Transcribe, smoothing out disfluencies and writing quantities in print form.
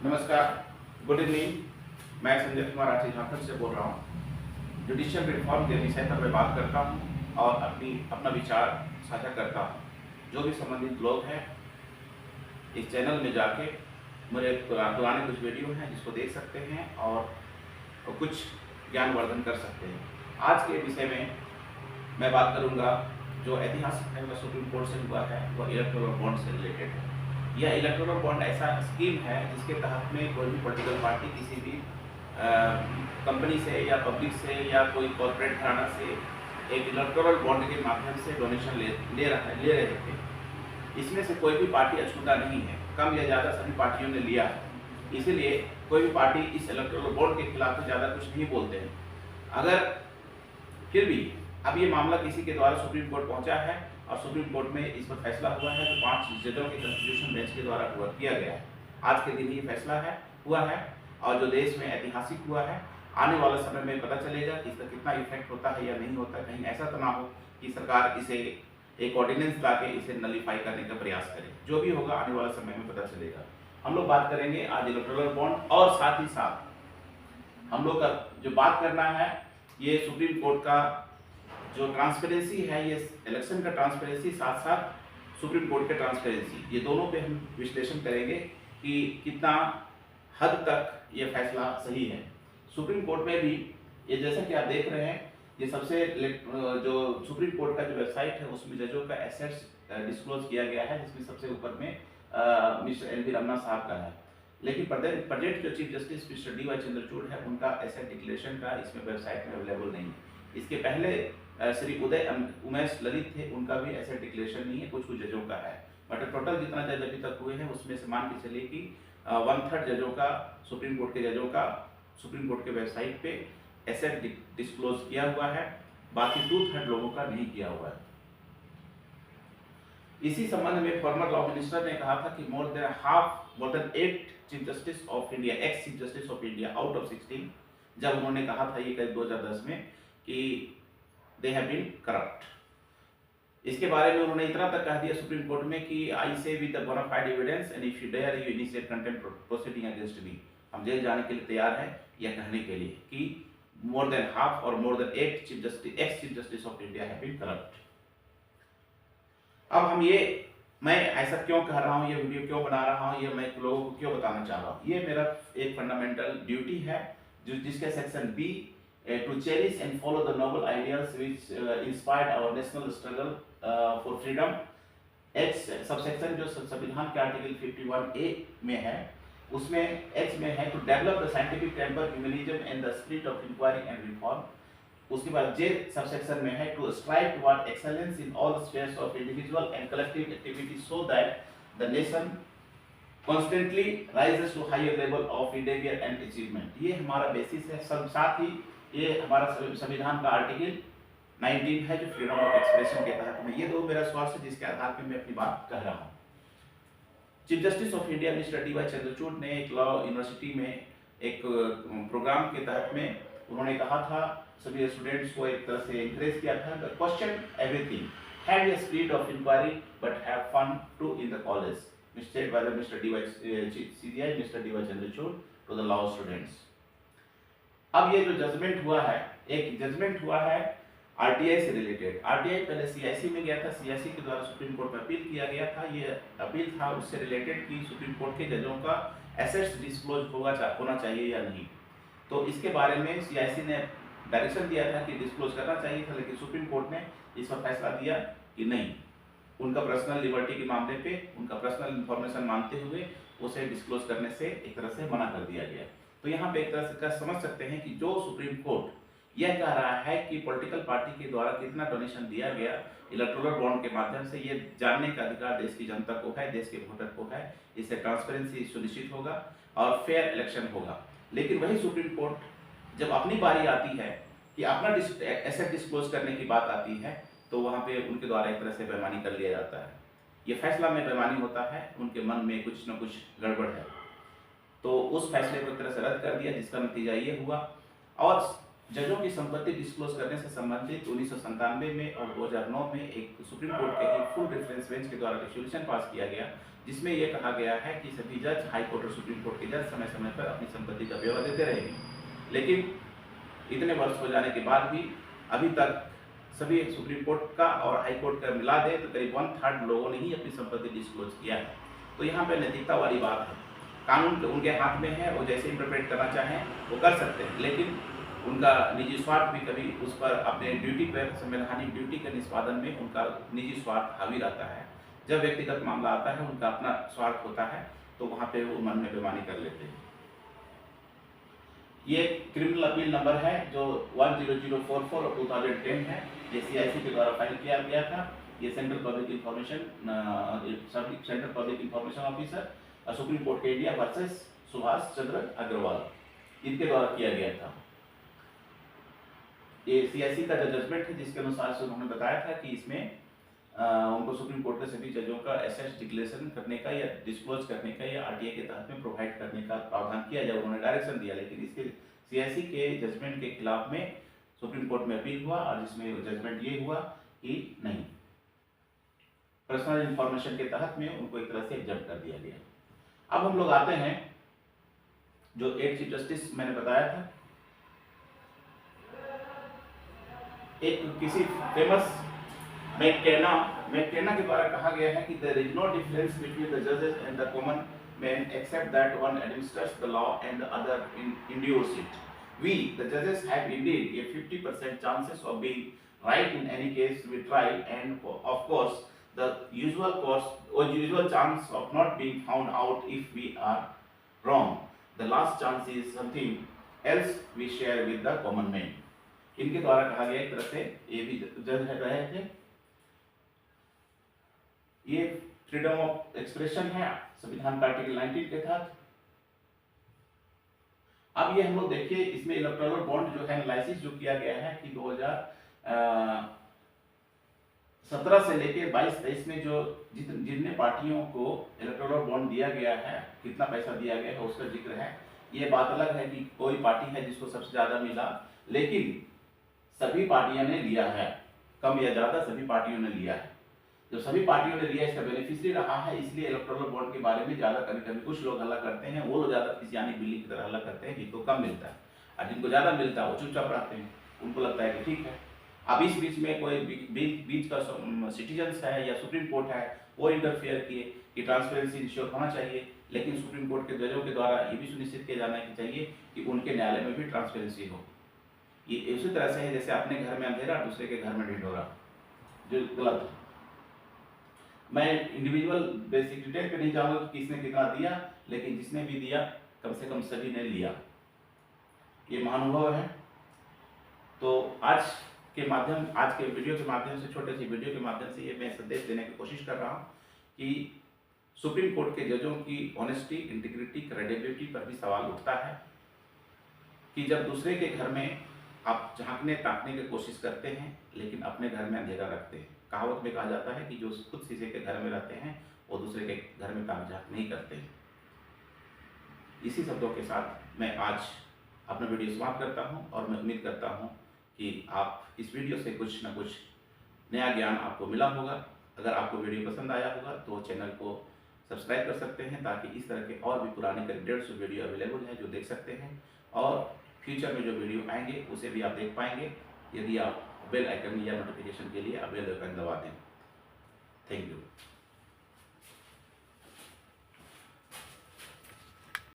नमस्कार, good evening. मैं संजय कुमार आचार्य झारखंड से बोल रहा हूँ। जुडिशियल रिफॉर्म के विषय पर मैं बात करता हूँ और अपना विचार साझा करता हूँ। जो भी संबंधित लोग हैं इस चैनल में जाके मेरे पुराने कुछ वीडियो हैं जिसको देख सकते हैं और कुछ ज्ञानवर्धन कर सकते हैं। आज के विषय में मैं बात करूँगा जो ऐतिहासिक फैसला सुप्रीम कोर्ट से हुआ है वह इलेक्टोरल बॉन्ड से रिलेटेड है। यह इलेक्टोरल बॉन्ड ऐसा स्कीम है जिसके तहत में कोई भी पॉलिटिकल पार्टी किसी भी कंपनी से या पब्लिक से या कोई कॉर्पोरेट घराना से एक इलेक्टोरल बॉन्ड के माध्यम से डोनेशन ले रहे थे। इसमें से कोई भी पार्टी अछूता नहीं है, कम या ज़्यादा सभी पार्टियों ने लिया है। इसीलिए कोई भी पार्टी इस इलेक्टोरल बॉन्ड के खिलाफ ज़्यादा कुछ नहीं बोलते हैं। अगर फिर भी अब ये मामला किसी के द्वारा सुप्रीम कोर्ट पहुंचा है और सुप्रीम कोर्ट में इस पर फैसला हुआ है जो 5 जजों के कॉन्स्टिट्यूशन बेंच के द्वारा किया गया है। आज के दिन ये फैसला हुआ है और जो देश में ऐतिहासिक हुआ है। आने वाला समय में पता चलेगा कि इसका कितना इफेक्ट होता है या नहीं होता। कहीं ऐसा तो ना हो कि सरकार इसे एक ऑर्डिनेंस ला के इसे नलीफाई करने का प्रयास करे। जो भी होगा आने वाला समय में पता चलेगा। हम लोग बात करेंगे आज इलेक्टोरल बॉन्ड और साथ ही साथ हम लोग का जो बात करना है ये सुप्रीम कोर्ट का जो ट्रांसपेरेंसी है, ये इलेक्शन का ट्रांसपेरेंसी साथ साथ सुप्रीम कोर्ट का ट्रांसपेरेंसी, ये दोनों पे हम विश्लेषण करेंगे कि कितना हद तक ये फैसला सही है। सुप्रीम कोर्ट में भी ये जैसा कि आप देख रहे हैं, ये सबसे जो सुप्रीम कोर्ट का जो वेबसाइट है उसमें जजों का एसेट्स डिस्क्लोज किया गया है, जिसमें सबसे ऊपर में मिस्टर एल वी रमना साहब का है। लेकिन प्रेजेंट जो chief justice mister D Y Chandrachud है, उनका एसेट डिक्लेरेशन का इसमें वेबसाइट में अवेलेबल नहीं है। इसके पहले श्री उमेश ललित थे, उनका भी एसेट डिक्लेरेशन नहीं है, कुछ जजों का है। बट टोटल जितना जज अभी तक हुए हैं उसमें से मान के चलिए कि 1/3 जजों का, सुप्रीम कोर्ट के जजों का सुप्रीम कोर्ट के वेबसाइट पे एसेट डिस्क्लोज किया हुआ है, बाकी 2/3 लोगों का नहीं किया हुआ है। इसी संबंध में फॉर्मर लॉ मिनिस्टर ने कहा था कि मोर than 8 chief justice of India, x chief justice of India out of 16, जब उन्होंने कहा था ये करीब 2010 में कि दे हैव बीन करप्ट। इसके बारे में उन्होंने इतना तक कह दिया सुप्रीम कोर्ट में कि I say with the bona fide evidence and if you dare you initiate contempt proceeding against me. हम जेल जाने के लिए तैयार हैं यह कहने के लिए कि मोर देन हाफ और more than 8 chief justice, ex chief justice of India have been corrupt. अब मैं ऐसा क्यों कह रहा हूँ, ये वीडियो क्यों बना रहा हूँ, ये मैं लोगों को क्यों बताना चाह रहा हूँ। ये मेरा एक फंडामेंटल ड्यूटी है जिसके section B to cherish and follow the noble ideals which inspired our national struggle for freedom। H subsection जो संविधान के आर्टिकल 51A में है, उसमें H में है to develop the scientific temper, humanism and the spirit of inquiry and reform। उसके बाद J सबसेक्शन में है to strive toward excellence in all spheres of individual and collective activity so that the nation constantly rises to higher level of endeavor and achievement। ये हमारा basis है। सब साथ ही ये हमारा संविधान का आर्टिकल 19 है जो फ्रीडम ऑफ एक्सप्रेशन के तहत में। ये दो मेरा सोर्स है जिसके आधार पर मैं अपनी बात कह रहा हूँ। Chief justice of India mister D Y Chandrachud ने एक लॉ यूनिवर्सिटी में एक प्रोग्राम के तहत में उन्होंने कहा था सभी स्टूडेंट्स को एक तरह से एनकरेज किया था, question everything, have a spirit of inquiry but have fun to in the college, mister D Y Chandrachud to the law students. अब ये जो जजमेंट हुआ है, एक जजमेंट हुआ है आरटीआई से रिलेटेड। आरटीआई पहले सीआईसी में गया था, सीआईसी के द्वारा सुप्रीम कोर्ट में अपील किया गया था। ये अपील था उससे रिलेटेड कि सुप्रीम कोर्ट के जजों का एसेट्स डिस्क्लोज होना चाहिए या नहीं। तो इसके बारे में सीआईसी ने डायरेक्शन दिया था कि डिस्क्लोज करना चाहिए था, लेकिन सुप्रीम कोर्ट ने इस पर फैसला दिया कि नहीं, उनका पर्सनल लिबर्टी के मामले पे उनका पर्सनल इंफॉर्मेशन मानते हुए उसे डिस्क्लोज करने से एक तरह से मना कर दिया गया। तो यहाँ पे एक तरह से समझ सकते हैं कि जो सुप्रीम कोर्ट यह कह रहा है कि पॉलिटिकल पार्टी के द्वारा कितना डोनेशन दिया गया इलेक्टोरल बॉन्ड के माध्यम से, ये जानने का अधिकार देश की जनता को है, देश के वोटर को है। इससे ट्रांसपेरेंसी सुनिश्चित होगा और फेयर इलेक्शन होगा। लेकिन वही सुप्रीम कोर्ट जब अपनी बारी आती है कि अपना एसेट डिस्क्लोज करने की बात आती है, तो वहाँ पे उनके द्वारा एक तरह से बेईमानी कर लिया जाता है। ये फैसला में बेईमानी होता है, उनके मन में कुछ न कुछ गड़बड़ है। तो उस फैसले को एक तरह से रद्द कर दिया, जिसका नतीजा ये हुआ। और जजों की संपत्ति डिस्क्लोज करने से संबंधित 1997 में और 2009 में एक सुप्रीम कोर्ट के ही फुल रेफरेंस बेंच के द्वारा रेजोल्यूशन पास किया गया, जिसमें यह कहा गया है कि सभी जज, हाई कोर्ट और सुप्रीम कोर्ट के जज समय समय पर अपनी संपत्ति का ब्यौरा देते रहेंगे। लेकिन इतने वर्ष हो जाने के बाद भी अभी तक सभी सुप्रीम कोर्ट का और हाई कोर्ट का मिला दे तो करीब 1/3 लोगों ने ही अपनी संपत्ति डिस्क्लोज किया है। तो यहाँ पे नैतिकता वाली बात है, कानून उनके हाथ में है, वो जैसे इंटरप्रेट करना चाहें वो कर सकते हैं, लेकिन उनका निजी स्वार्थ भी कभी उस पर अपने ड्यूटी पर, संवैधानिक ड्यूटी के निष्पादन में उनका निजी स्वार्थ हावी रहता है। जब व्यक्तिगत मामला आता है, उनका अपना स्वार्थ होता है, तो वहाँ पे वो मन में बेईमानी कर लेते हैं। ये क्रिमिनल अपील नंबर है जो 10044 ऑफ 2010 है, ये CIC के द्वारा फाइल किया गया था। ये central public information officer supreme court के इंडिया वर्सेस सुभाष चंद्र अग्रवाल, इनके द्वारा किया गया था। ये CIC का जो जजमेंट है, जिसके अनुसार से उन्होंने बताया था कि इसमें उनको सुप्रीम कोर्ट के सभी जजों का एसेट्स डिक्लेरेशन करने का या डिस्क्लोज करने का या RTA के तहत में प्रोवाइड करने का प्रावधान किया जाए, उन्होंने डायरेक्शन दिया। लेकिन इसके CIC के जजमेंट के खिलाफ में सुप्रीम कोर्ट में अपील हुआ और जिसमें जजमेंट ये हुआ कि नहीं, पर्सनल इंफॉर्मेशन के तहत में उनको एक तरह से एग्जम्प्ट कर दिया गया। अब हम लोग आते हैं जो 8 चीफ जस्टिस मैंने बताया था, एक किसी फेमस मैककेना के द्वारा कहा गया है कि there is no difference between the जजेस and the common man except that one administrates the law and the other endures it. We, the judges, have indeed a 50% chances of being right in any case we try, and of course the usual chance of not being found out if we are wrong. The last chance is something else we share with the common man. इनके द्वारा कहा गया, एक तरह से ये भी जज रहे थे। ये फ्रीडम ऑफ एक्सप्रेशन है संविधान का आर्टिकल 19 के तहत। अब ये हम लोग देखिए, इसमें इलेक्टोरल बॉन्ड जो है एनालिसिस जो किया गया है कि 2017 से लेकर 22-23 में जो जितने पार्टियों को इलेक्टोरल बॉन्ड दिया गया है, कितना पैसा दिया गया है उसका जिक्र है। ये बात अलग है कि कोई पार्टी है जिसको सबसे ज्यादा मिला, लेकिन सभी पार्टियों ने लिया है, कम या ज्यादा सभी पार्टियों ने लिया है। जो सभी पार्टियों ने लिया इसका बेनिफिशियरी रहा है, इसलिए इलेक्टोरल बॉन्ड के बारे में ज्यादा कभी कुछ लोग हल्ला करते हैं, वो लोग ज्यादा खिसियानी बिल्ली की तरह हल्ला करते हैं जिनको कम मिलता है, और जिनको ज्यादा मिलता है वो चुपचाप रहते हैं, उनको लगता है कि ठीक है। अब इस बीच में कोई बीच का सिटीजन्स है या सुप्रीम कोर्ट है, वो इंटरफेयर किए कि ट्रांसपेरेंसी इंश्योर होना चाहिए, लेकिन सुप्रीम कोर्ट के जजों के द्वारा ये भी सुनिश्चित किया जाना चाहिए कि उनके न्यायालय में भी ट्रांसपेरेंसी हो। ये इसी तरह से है जैसे अपने घर में अंधेरा, दूसरे के घर में ढिंढोरा, जो गलत है। मैं इंडिविजुअल बेसिक डिटेल पे नहीं जाऊंगा कि किसने कितना दिया, लेकिन जिसने भी दिया कम से कम सभी ने लिया, ये महानुभव है। तो आज के वीडियो के माध्यम से, छोटे से वीडियो के माध्यम से ये मैं संदेश देने की कोशिश कर रहा हूँ कि सुप्रीम कोर्ट के जजों की ऑनेस्टी, इंटीग्रिटी, क्रेडिबिलिटी पर भी सवाल उठता है कि जब दूसरे के घर में आप झांकने ताकने की कोशिश करते हैं, लेकिन अपने घर में अंधेरा रखते हैं। कहावत में कहा जाता है कि जो खुद शीशे के घर में रहते हैं वो दूसरे के घर में ताक झांक नहीं करते हैं। इसी शब्दों के साथ मैं आज अपना वीडियो समाप्त करता हूं और मैं उम्मीद करता हूं कि आप इस वीडियो से कुछ ना कुछ नया ज्ञान आपको मिला होगा। अगर आपको वीडियो पसंद आया होगा तो चैनल को सब्सक्राइब कर सकते हैं, ताकि इस तरह के और भी पुराने करीब 150 वीडियो अवेलेबल है जो देख सकते हैं, और फ्यूचर में जो वीडियो आएंगे उसे भी आप देख पाएंगे यदि आप बेल आइकन या नोटिफिकेशन के लिए बेल आइकन दबा दें। Thank you.